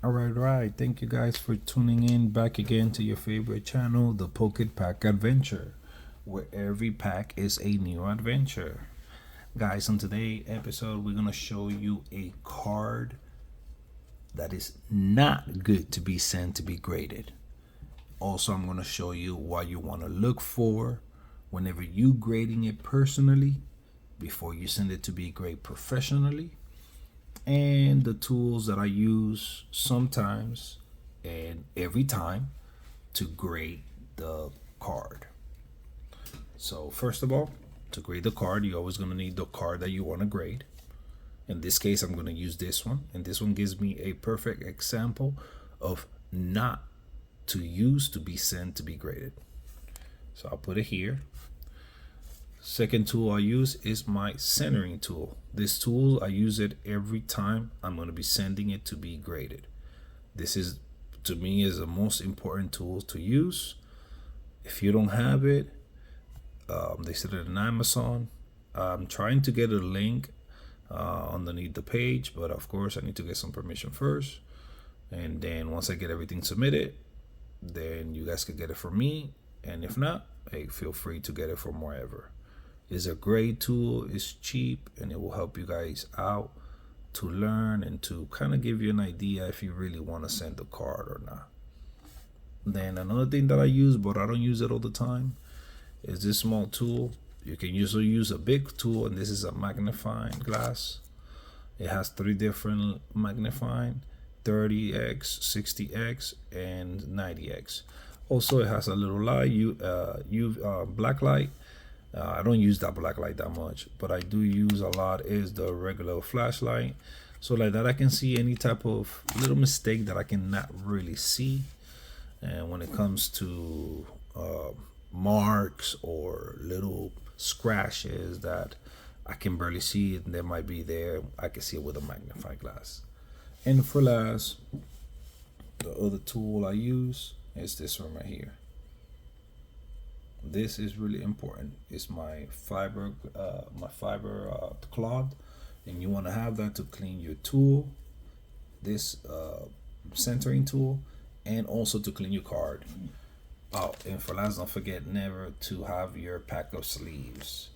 All right. Thank you guys for tuning in back again to your favorite channel, the Pocket Pack Adventure, where every pack is a new adventure. Guys, on today's episode, we're going to show you a card that is not good to be sent to be graded. Also, I'm going to show you what you want to look for whenever you grading it personally before you send it to be graded professionally, and the tools that I use sometimes and every time to grade the card. So first of all, to grade the card, you're always going to need the card that you want to grade. In this case, I'm going to use this one, and this one gives me a perfect example of not to use to be sent to be graded. So I'll put it here. Second tool I use is my centering tool. This tool, I use it every time I'm going to be sending it to be graded. This is, to me, is the most important tool to use. If you don't have it, they sell it on Amazon. I'm trying to get a link underneath the page, but of course I need to get some permission first. And then once I get everything submitted, then you guys can get it from me. And if not, hey, feel free to get it from wherever. It's a great tool, it's cheap, and it will help you guys out to learn and to kind of give you an idea if you really want to send the card or not. Then another thing that I use, but I don't use it all the time, is this small tool. You can usually use a big tool, and this is a magnifying glass. It has 3 different magnifying, 30x, 60x, and 90x. Also, it has a little light, black light. I don't use that black light that much, but I do use a lot is the regular flashlight. So like that, I can see any type of little mistake that I cannot really see. And when it comes to marks or little scratches that I can barely see, and they might be there, I can see it with a magnifying glass. And for last, the other tool I use is this one right here. This is really important. It's my fiber cloth, and you want to have that to clean your tool, this centering tool, and also to clean your card. Oh, and for last, don't forget never to have your pack of sleeves.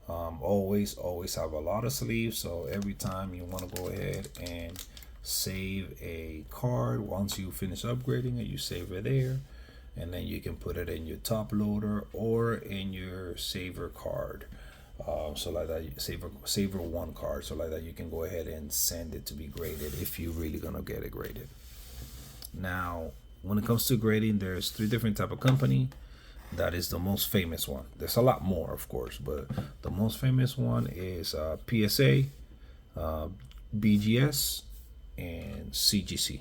Always have a lot of sleeves, so every time you want to go ahead and save a card, once you finish upgrading it, you save it there, and then you can put it in your top loader or in your saver card. So like that, saver one card, so like that you can go ahead and send it to be graded if you're really gonna get it graded. Now, when it comes to grading, there's 3 different type of company. That is the most famous one. There's a lot more, of course, but the most famous one is PSA, BGS, and CGC.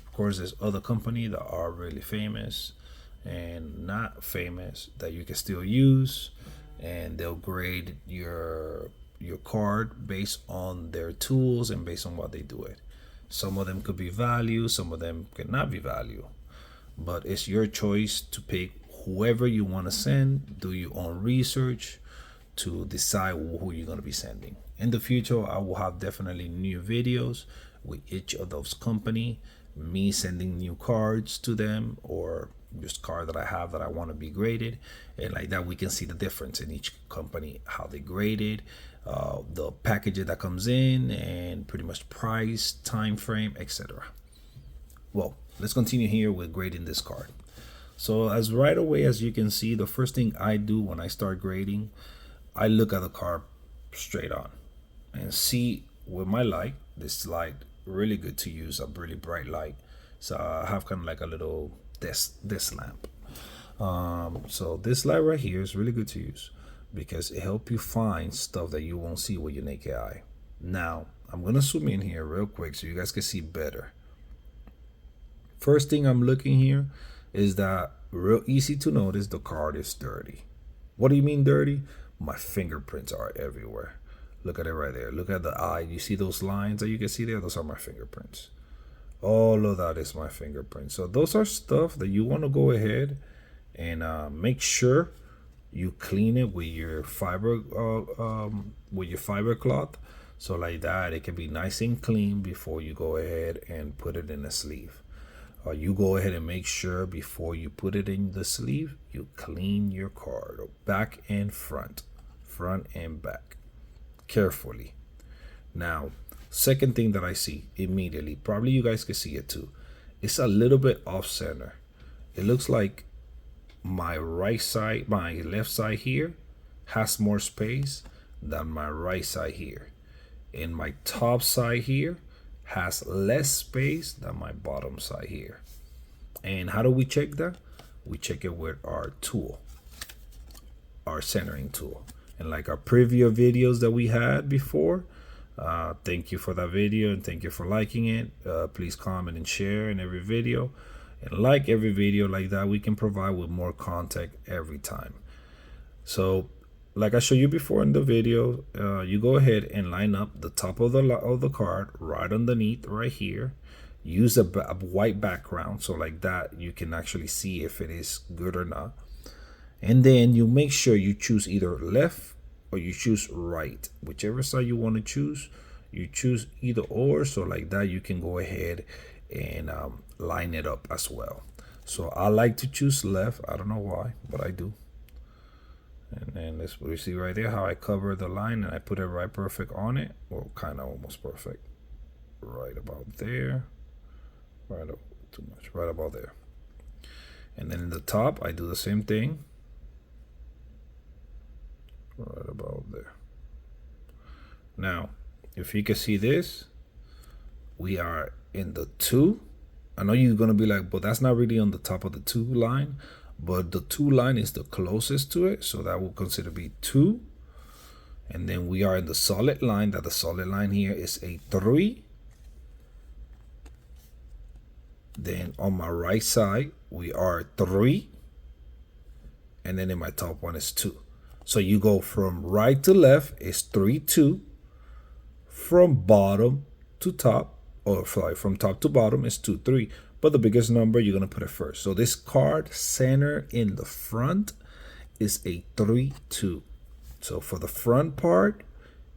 Of course, there's other companies that are really famous and not famous that you can still use, and they'll grade your card based on their tools and based on what they do it. Some of them could be value, some of them could not be value, but it's your choice to pick whoever you want to send. Do your own research to decide who you're going to be sending. In the future, I will have definitely new videos with each of those company, me sending new cards to them, or just card that I have that I want to be graded, and like that we can see the difference in each company, how they graded, the package that comes in, and pretty much price, time frame, etc. Well, let's continue here with grading this card. So as right away as you can see, the first thing I do when I start grading, I look at the card straight on and see with my light. This light really good to use, a really bright light. So I have kind of like a little this lamp. So this light right here is really good to use because it helps you find stuff that you won't see with your naked eye. Now I'm gonna zoom in here real quick so you guys can see better. First thing I'm looking here is that real easy to notice the card is dirty. What do you mean dirty? My fingerprints are everywhere. Look at it right there. Look at the eye. You see those lines that you can see there? Those are my fingerprints. All of that is my fingerprint. So those are stuff that you want to go ahead and make sure you clean it with your fiber cloth So like that, it can be nice and clean before you go ahead and put it in a sleeve. You go ahead and make sure before you put it in the sleeve, you clean your card back and front and back carefully. Now, second thing that I see immediately, probably you guys can see it too, it's a little bit off center. It looks like my left side here has more space than my right side here. And my top side here has less space than my bottom side here. And how do we check that? We check it with our tool, our centering tool. And like our previous videos that we had before, thank you for that video and thank you for liking it. Please comment and share in every video. And like every video like that, we can provide with more content every time. So like I showed you before in the video, you go ahead and line up the top of the card right underneath right here. Use a white background, so like that you can actually see if it is good or not. And then you make sure you choose either left or you choose right. Whichever side you want to choose, you choose either or, so like that you can go ahead and line it up as well. So I like to choose left. I don't know why, but I do. And then this, we see right there how I cover the line and I put it right perfect on it. Well, kind of almost perfect. Right about there. Right up, too much. Right about there. And then in the top, I do the same thing. Right about there. Now, if you can see this, we are in the 2. I know you're going to be like, but that's not really on the top of the 2 line. But the 2 line is the closest to it, so that will consider be 2. And then we are in the solid line. That the solid line here is a 3. Then on my right side we are 3, and then in my top one is 2. So you go from right to left is 3 2, from bottom to top, or sorry, from top to bottom is 2 3. But the biggest number, you're going to put it first. So this card center in the front is a 3 2. So for the front part,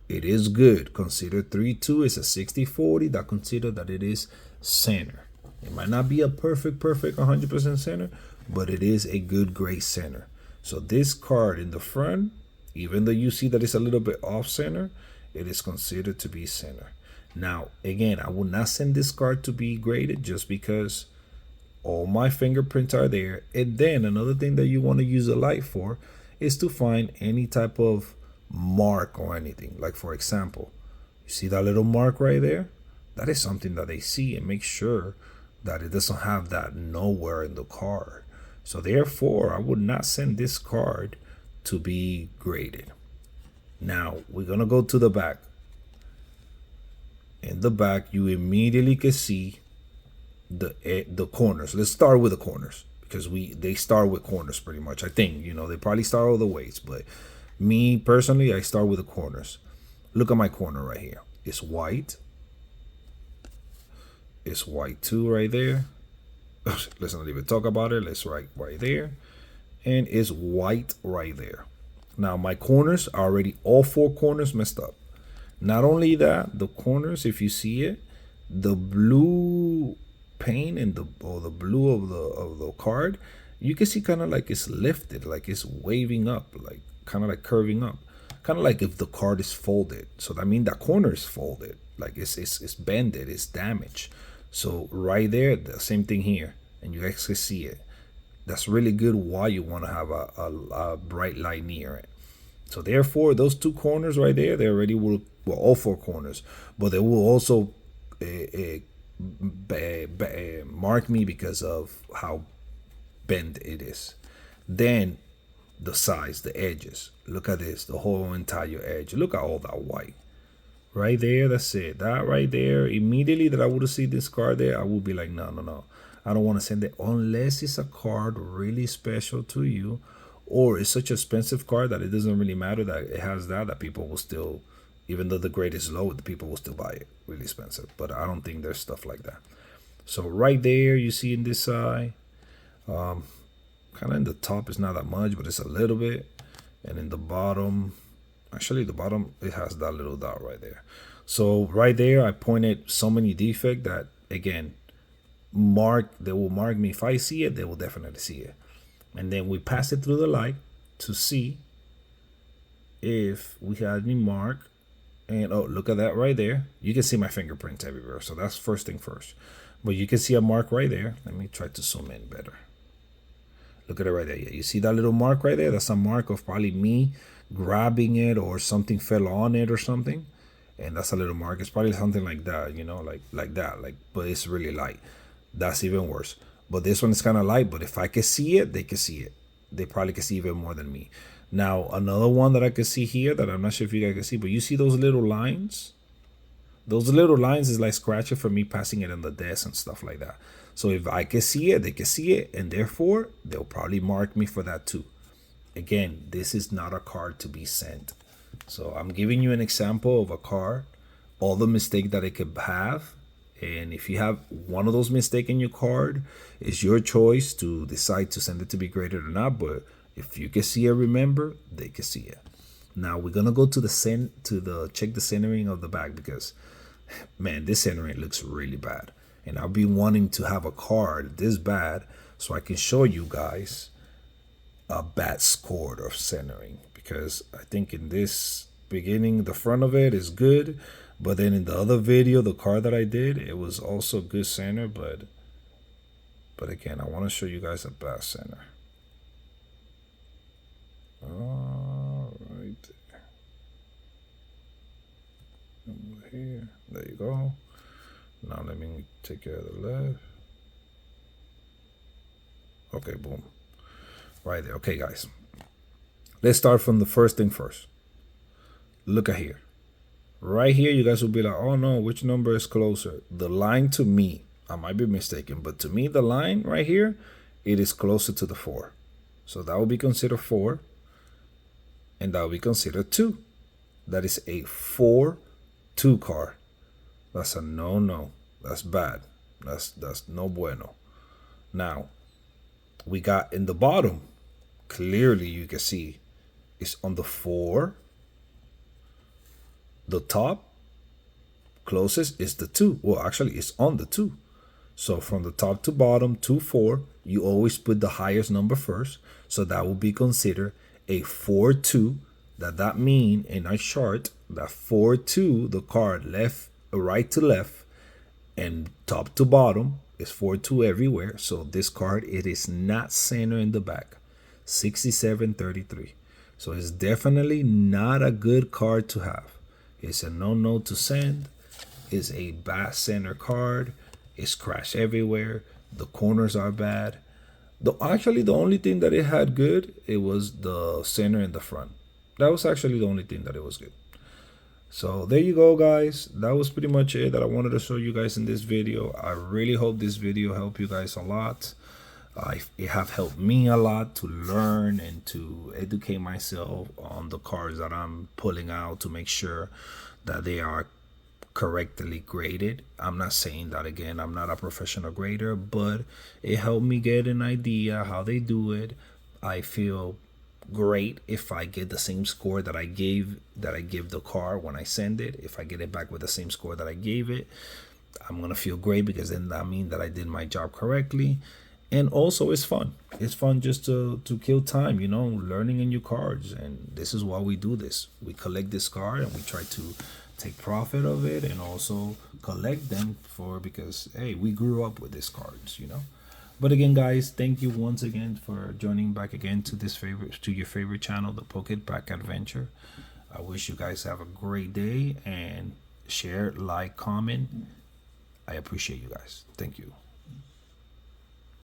it is good. Consider 3 2 is a 60-40. That consider that it is center. It might not be a perfect 100% center, but it is a good gray center. So this card in the front, even though you see that it's a little bit off center, it is considered to be center. Now, again, I will not send this card to be graded just because all my fingerprints are there. And then another thing that you want to use a light for is to find any type of mark or anything. Like, for example, you see that little mark right there? That is something that they see, and make sure that it doesn't have that nowhere in the card. So therefore, I would not send this card to be graded. Now, we're going to go to the back. In the back, you immediately can see the corners. Let's start with the corners, because they start with corners pretty much. I think, they probably start other ways, but me personally, I start with the corners. Look at my corner right here. It's white. It's white too right there. Let's not even talk about it. Let's write right there. And it's white right there. Now my corners are already all 4 corners messed up. Not only that, the corners, if you see it, the blue paint and the blue of the card, you can see kind of like it's lifted, like it's waving up, like kind of like curving up, kind of like if the card is folded. So that means that corner is folded, like it's bended, it's damaged. So right there, the same thing here, and you guys can see it. That's really good why you want to have a bright light near it. So therefore, those 2 corners right there, they already will, well, all 4 corners, but they will also mark me because of how bent it is. Then the sides, the edges. Look at this, the whole entire edge. Look at all that white. Right there, that's it. That right there, immediately that I would have seen this card there, I would be like, no. I don't want to send it unless it's a card really special to you, or it's such an expensive card that it doesn't really matter that it has that people will still, even though the grade is low, the people will still buy it. Really expensive. But I don't think there's stuff like that. So right there, you see in this side, kind of in the top, it's not that much, but it's a little bit. And in the bottom, Actually, the bottom, it has that little dot right there. So right there, I pointed so many defect that, again, they will mark me. If I see it, they will definitely see it. And then we pass it through the light to see if we had any mark. And oh, look at that right there. You can see my fingerprints everywhere. So that's first thing first. But you can see a mark right there. Let me try to zoom in better. Look at it right there. Yeah, you see that little mark right there? That's a mark of probably me grabbing it, or something fell on it or something. And that's a little mark. It's probably something like that, you know, like that. But it's really light. That's even worse. But this one is kind of light. But if I can see it, they can see it. They probably can see even more than me. Now, another one that I can see here that I'm not sure if you guys can see, but you see those little lines? Those little lines is like scratching for me passing it on the desk and stuff like that. So if I can see it, they can see it, and therefore they'll probably mark me for that too. Again, this is not a card to be sent. So I'm giving you an example of a card, all the mistake that it could have. And if you have one of those mistakes in your card, it's your choice to decide to send it to be graded or not. But if you can see it, remember, they can see it. Now we're gonna go to check the centering of the back, because man, this centering looks really bad. And I'll be wanting to have a card this bad so I can show you guys a bad score of centering, because I think in this beginning the front of it is good, but then in the other video, the card that I did, it was also good center, but again, I want to show you guys a bad center. All right, over here, there you go. Now let me take care of the left. Okay, boom. Right there. Okay, guys. Let's start from the first thing first. Look at here. Right here, you guys will be like, oh no, which number is closer? The line to me, I might be mistaken, but to me, the line right here, it is closer to the 4. So that will be considered 4. And that will be considered 2. That is a 4-2 card. That's a no. That's bad. That's no bueno. Now, we got in the bottom, clearly you can see it's on the 4. The top closest is the 2. Well, actually, it's on the 2. So from the top to bottom, 2, 4, you always put the highest number first. So that will be considered a 4-2. That mean in our chart that 4-2, the card right to left and top to bottom is 4-2 everywhere. So this card, it is not center in the back. 67-33. So it's definitely not a good card to have. It's a no to send. It's a bad center card. It's crashed everywhere. The corners are bad. Actually, the only thing that it had good, it was the center and the front. That was actually the only thing that it was good. So there you go, guys. That was pretty much it that I wanted to show you guys in this video. I really hope this video helped you guys a lot. It have helped me a lot to learn and to educate myself on the cards that I'm pulling out to make sure that they are correctly graded. I'm not saying that, again, I'm not a professional grader, but it helped me get an idea how they do it. I feel great if I get the same score that I give the card when I send it. If I get it back with the same score that I gave it, I'm gonna feel great, because then that means that I did my job correctly. And also, it's fun. It's fun just to kill time, you know, learning in your cards. And this is why we do this. We collect this card and we try to take profit of it, and also collect them because, hey, we grew up with these cards, you know. But again, guys, thank you once again for joining back again to your favorite channel, the Pocket Pack Adventure. I wish you guys have a great day, and share, like, comment. I appreciate you guys. Thank you.